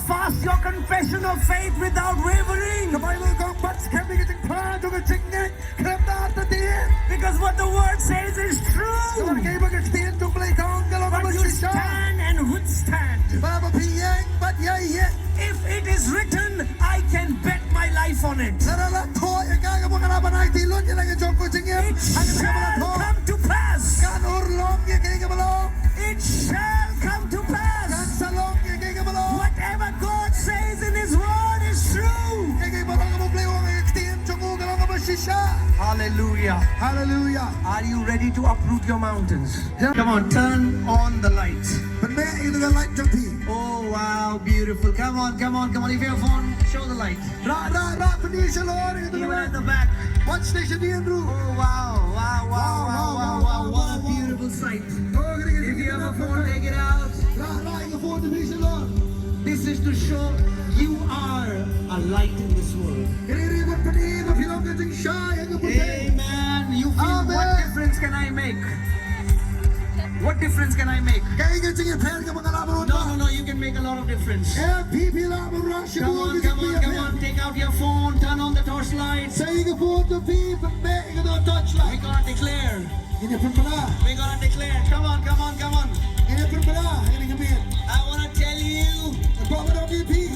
fast your confession of faith without wavering. ทำไมมึงต้องบัดแค่มีกันจึงพลาดจนกันจริงไงเคลมดาตะเดียน Because what the word says is แต่ว่า true. เกย์มันก็เตียนจงเปลยทองกันแล้วก็ But มัน you สิชา stand and withstand. บ้าบ่พี่แยงบัดใหญ่เย If it is written, I can bet my life on it. สารละโทยังไงก็บอกกันว่าที่ล้นยังไงก็จงกูจริงเงี้ย It อันนี้ก็มา shall โท come to pass. การอุรลงยังไงก็มาลง It shall come to การ pass. สลงยังไงก็มาลง Whatever God says in His word is true. ยังไงมาลงก็บอกเลยว่าเตียนจงกูกันแล้วก็มาชิชา Hallelujah. ฮาเลลูยา Are you ready to uproot your mountains? Come on, turn on the light. เป็นแม่อีกตัวไลท์จังพี่ Oh, wow, beautiful. Come on, come on, come on. If you have a phone, show the light. ราพนีชโลนี่ตัว Even แม่ at the back. วัดสเตชันเดียนรู้ Oh, wow, wow, wow, wow, wow, wow. What a beautiful sight. โอ้กันกัน If you have a phone, take it out. ราอีกโฟนตัวนี้ชโล This is to show you are a light in this world. กันนี่วัดพนีมาพี่น้องกันจึงชายังกับผม Amen. You feel Amen. what difference can I make? What difference can I make? แกยังจึงแพ้กับมังกรบรุษ No, no, no. You can make a lot of difference. แอพี่ลาบรัช Come บู on, กัน come จึง on, come on. Take out your phone. Turn on the torchlight. ใส่กับโฟนตัวพี่เป็นแม่ก็โดนทัชไล We're gonna declare. นี่เนี่ยเป็นปลา We're gonna declare. Come on, come on, come on. นี่เนี่ยเป็นปลานี่เนี่ยเป็น I wanna tell you. เพราะว่าเราพี่